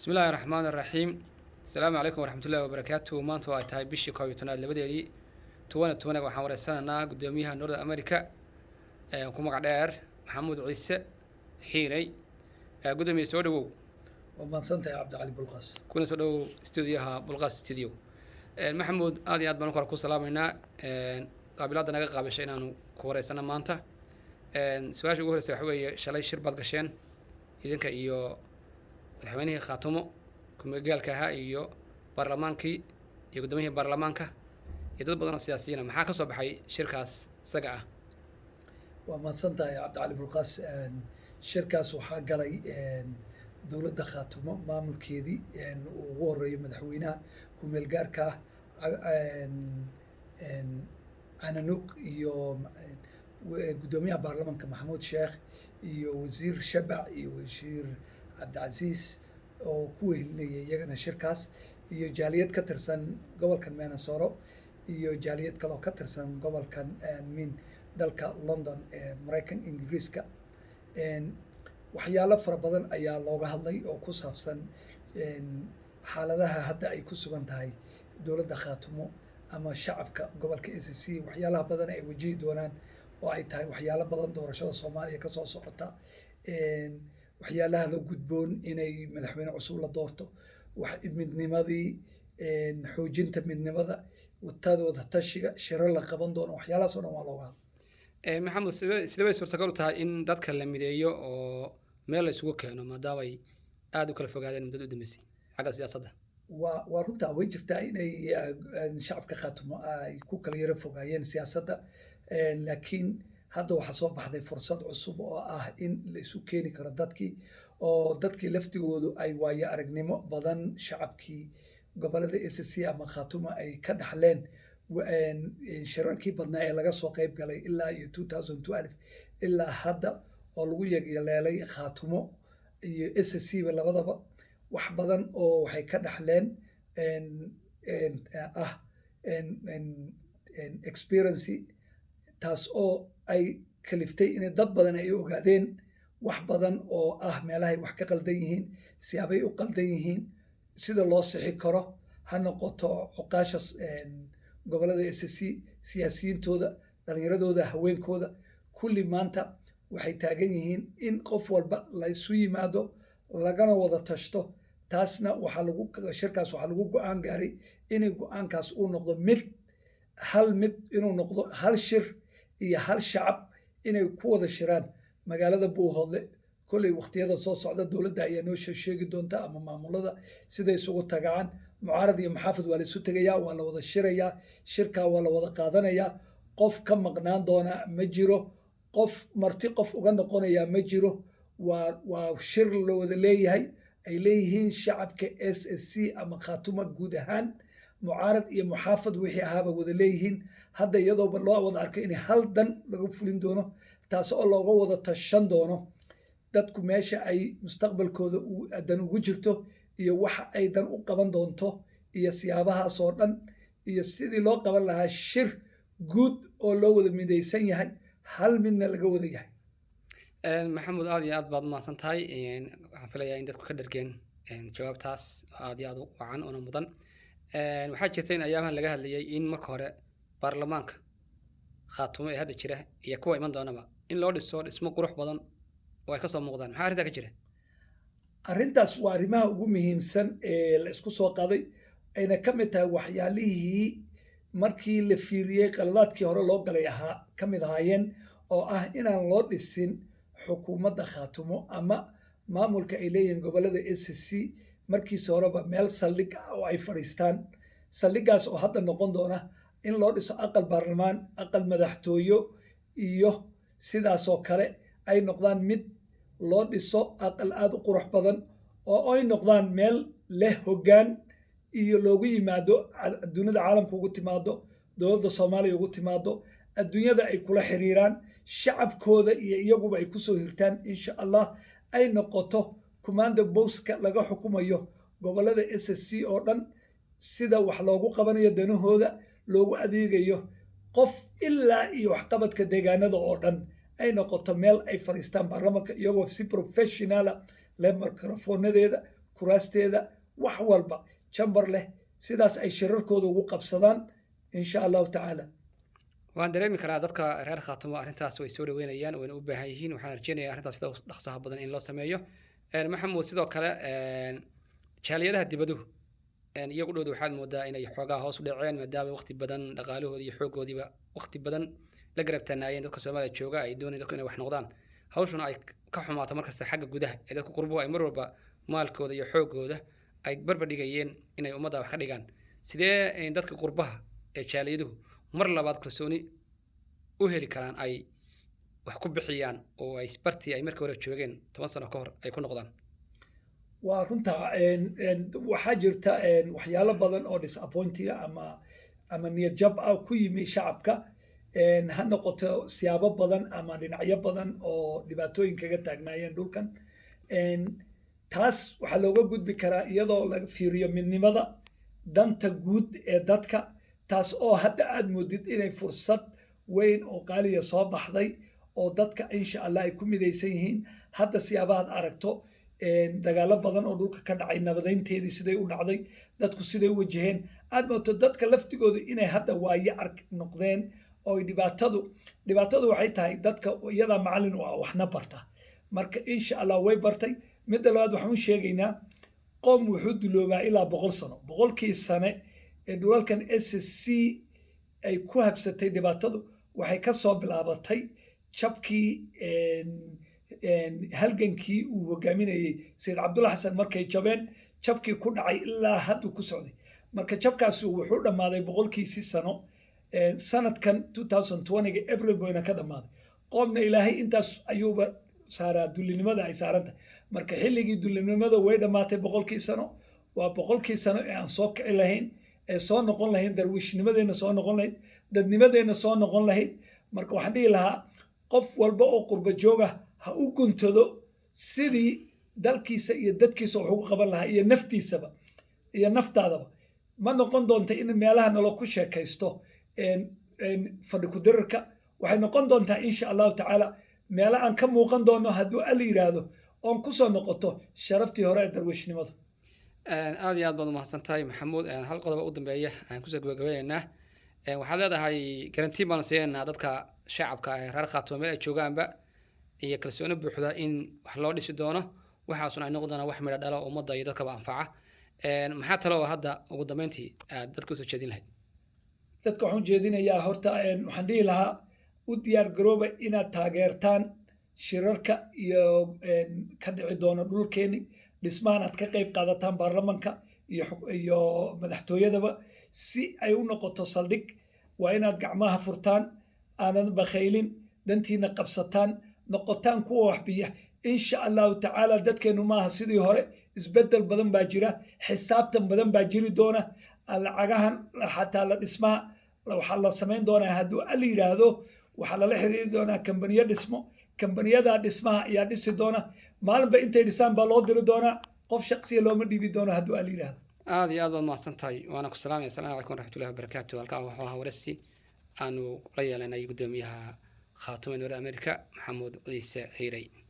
بسم الله الرحمن الرحيم. السلام عليكم ورحمة الله وبركاته. maanta ay tahay bishii 12 labadeedii 2020 waxaan wareysanaynaa gudoomiyaha North America ku magac dheer Maxamuud Ciise Xiiray. Gudoomiye soo dhawow. وما سنتي عبد علي بلقاس kuna soo dhawow studio-ha Bulqaas studio. Maxamuud aad iyo aad baan ku salaameynaa qaabilaadda naga qaabishay inaanu ku wareysano maanta. Su'aasha ugu horeysa waxa weeye shalay shir baad gasheen idinka iyo madaxweynihii Khaatumo ku-meelgaalka ahaa iyo baarlamaankii iyo gudoomiyihii baarlamaanka iyo dad badan oo siyaasiyiin ah maxaa ka soo baxay shirkaas isaga ah وما سنتي عبد علي بلقاس شركاس waxaa galay dowladda Khaatumo maamulkeedii ugu horeeyay madaxweynaha ku meel gaarka Ananuk iyo gudoomiyaha baarlamaanka Maxamuud Sheekh iyo wasiir Shabac iyo wasiir Cabdicasiis oo ku wehelinayay iyagana shirkaas iyo jaaliyad ka tirsan gobolkan Minnesota iyo jaaliyad kale oo ka tirsan gobolkan min dalka London ee Mareykanka Ingiriiska waxyaalo fara badan ayaa looga hadlay oo ku saabsan xaaladaha hadda ay ku sugan tahay dowladda Khaatumo ama shacabka gobolka SSC waxyaalaha badan ay wajihi doonaan oo ay tahay waxyaalo badan doorashada Soomaaliya ka soo socota waxyaalaha la gudboon inay madaxweyne cusub la doorto midnimadii xoojinta midnimada wadadooda tashiga shiro la qaban doono waxyaalahaas oo dhan waa looga hadlay maxamuud sidee suurtagal u tahay in dadka la mideeyo oo meel la isugu keeno maadaama ay aad u kala fogaadeen muddada u dambeysay xagga siyaasadda waa runtaa way jirtaa inay shacabka Khaatumo ay ku kala yara fogaayeen siyaasadda laakiin hadda waxaa soo baxday fursad cusub oo ah in la isu keeni karo dadkii laftigoodu ay waayo aragnimo badan shacabkii gobolada SSC ama Khaatumo ay ka dhaxleen shirarkii badnaa ee laga soo qayb galay ilaa iyo 2012 ilaa hadda oo lagu yeeleelay Khaatumo iyo SSC ba labadaba wax badan oo waxay ka dhaxleen experience taas oo ay kaliftay in dad badan ay ogaadeen wax badan oo ah meelahay wax ka qaldan yihiin siyaabay u qaldan yihiin sida loo sixi karo ha noqoto xuqaasha gobolada SSC siyaasiyiintooda dhalinyaradooda haweenkooda kulli maanta waxay taagan yihiin in qof walba la isu yimaado lagana wada tashto taasna shirkaas waxaa lagu go'aan gaaray inay go'aankaas uu noqdo mid inuu noqdo hal shir iyo hal shacab inay ku wada shiraan magaalada Buuhoodle kolley waqtiyada soo socda dowladda ayaa noo sheegi doonta ama maamulada siday isugu tagaan mucaarad iyo maxaafid waa la isu tagayaa waa la wada shirayaa shirkaa waa la wada qaadanayaa qof ka maqnaan doona ma jiro qof marti qof uga noqonaya ma jiro waa shir la wada leeyahay ay leeyihiin shacabka SSC ama Khaatumo guud ahaan mucaarad iyo muxaafid wixii ahaaba wada leeyihiin hadda iyadoo loo wada arkay in hal dan laga fulin doono taas oo looga wada tashan doono dadku meesha ay mustaqbalkooda dan ugu jirto iyo waxa ay dan u qaban doonto iyo siyaabahaas oo dhan iyo sidii loo qaban lahaa shir guud oo loo wada midaysan yahay hal midna laga wada yahay maxamuud aad iyo aad baad umahadsan tahay waxaan filayaa in dadku ka dhargeen jawaabtaas aad iyo aad u wacan una mudan waxaa jirta in ayaamahan laga hadlayay in marka hore baarlamaanka Khaatumo ee hadda jira iyo kuwa iman doonaba in loo dhiso dhismo qurux badan oo ay ka soo muuqdaan maxaa arrintaa ka jira arrintaas waa arrimaha ugu muhiimsan ee la isku soo qaaday ayna ka mid tahay waxyaalihii markii la fiiriyey qaladaadkii hore loo galay ka mid ahaayeen oo ah inaan loo dhisin xukuumadda Khaatumo ama maamulka ay leeyihiin gobolada SSC markiisa horeba meel saldhig ah oo ay fadhiistaan saldhigaas oo hadda noqon doona in loo dhiso aqal baarlamaan aqal madaxtooyo iyo sidaasoo kale ay noqdaan mid loo dhiso aqal aad u qurux badan oo ay noqdaan meel leh hoggaan iyo loogu yimaado adduunyada caalamka ugu timaado dowladda Soomaaliya ugu timaado adduunyada ay kula xiriiraan shacabkooda iyo iyaguba ay kusoo hirtaan insha Allah ay noqoto commando post-ka laga xukumayo gobolada SSC oo dhan sida wax loogu qabanayo danahooda loogu adeegayo qof ilaa iyo waxqabadka deegaanada oo dhan ay noqoto meel ay fadhiistaan baarlamaanka iyagoo si professional leh mikrofonadeeda kuraasteeda wax walba chamber leh sidaas ay shirarkooda ugu qabsadaan insha allahu tacaala waan dareemi karaa dadka reer khaatumo arrintaas way soo dhaweynayaan wayna u baahan yihiin waxaan rajeynayaa arrintaas sida dhaqsaha badan in loo sameeyo maxamuud sidoo kale jaaliyadaha dibaduhu iyagu dhowda waxaad moodaa inay xoogaa hoos u dhaceen maadaama waqti badan dhaqaalahoodii iyo xooggoodiiba waqti badan la garab taanaayeen dadka Soomaaliya jooga ay doonayaan dadku inay wax noqdaan hawshuna ay ka xumaato markasta xagga gudaha ee dadku qurbuhu ay mar walba maalkooda iyo xooggooda ay barbar dhigayeen inay ummadda wax ka dhigaan sidee dadka qurbaha ee jaaliyaduhu mar labaad kalsooni u heli karaan ay wax ku bixiyaan oo ay isbartii ay markii hore joogeen 10 sano ka hor ay ku noqdaan waa runta waxaa jirta waxyaalo badan oo disappointing ama niyad jab ah ku yimi shacabka ha noqoto siyaabo badan ama dhinacyo badan oo dhibaatooyin kaga taagnaayeen dhulkan taas waxaa looga gudbi karaa iyadoo laga fiiriyo midnimada danta guud ee dadka taas oo hadda aad moodid inay fursad weyn oo qaaliya soo baxday oo dadka insha allah ay ku midaysan yihiin hadda siyaabahaad aragto dagaalo badan oo dhulka ka dhacay nabadeynteedii siday u dhacday dadku siday u wajaheen aad mooto dadka laftigoodu inay hadda waaye ark noqdeen oo dhibaatadu waxay tahay dadka iyadaa macallin u ah waxna barta marka insha allah way bartay midda labaad waxaan u sheegaynaa qoom wuxuu duloobaa ilaa 100 sano 100kii sane ee dhulalkan SSC ay ku habsatay dhibaatadu waxay ka soo bilaabatay jabkii halgankii uu hogaaminayay sayid cabdulla xasan markay jabeen jabkii ku dhacay ilaa haddu ku socday marka jabkaasi wuxuu dhammaaday 100kiisii sano sanadkan 2020 April boyna ka dhammaaday qoomna ilaahay intaas ayuuba saaraa dullinimada ay saaranta marka xilligii dullinimada way dhammaatay 100kii sano waa 100kii sano ee aan soo kici lahayn ee soo noqon lahayn darwiishnimadeena soo noqon lahayd dadnimadeena soo noqon lahayd marka waxaan dhihi lahaa qof walba oo qurba jooga ha u guntado sidii dalkiisa iyo dadkiisa wax ugu qaban lahaa iyo naftiisaba iyo naftaadaba ma noqon doonta in meelaha nalo ku sheekaysto fadhi ku dirarka waxay noqon doontaa insha allahu tacaala meelo aan ka muuqan doono hadduu alla yiraahdo oon kusoo noqoto sharaftii hore ee darwiishnimada aad iyo aad baad umahadsan tahay maxamuud hal qodob u dambeeya aan kusoo gabagabaynaynaa waxaad leedahay garantiin baanu siinaynaa dadka shacabka ee reer khaatumo meel ay joogaanba iyo kalsooni buuxda in wax loo dhisi doono waxaasuna ay noqon doonaan wax midho dhalo ummadda iyo dadkaba anfaca maxaa taloo hadda ugu dambeyntii aad dadka usoo jeedin lahayd dadka waxaan jeedinayaa horta waxaan dhihi lahaa u diyaar garooba inaad taageertaan shirarka iyo ka dhici doono dhulkeeni dhismahan aad ka qayb qaadataan baarlamanka iyo madaxtooyadaba si ay u noqoto saldhig waa inaad gacmaha furtaan aanad bakhaylin dantiina qabsataan noqotaan kuwa waxbiya insha allahu tacaala dadkeenu maaha sidii hore isbedel badan baa jira xisaabtan badan baa jiri doona lacagahan xataa la dhismaha waxaa la samayn doonaa hadduu alla yiraahdo waxaa lala xiriiri doonaa kambaniyo dhismo kambaniyada dhismaha ayaa dhisi doona maalinba intay dhisaan baa loo diri doonaa qof shaqsiya looma dhiibi doono hadduu alla yiraahdo aad iyo aad baad mahadsan tahay waana ku salaamaya asalaamu calaykum waraxmatullahi wabarakaatu halkaa wuxuu ahaa waraysi aanu la yeelanay guddoomiyaha khaatumo North America maxamuud ciise xiiray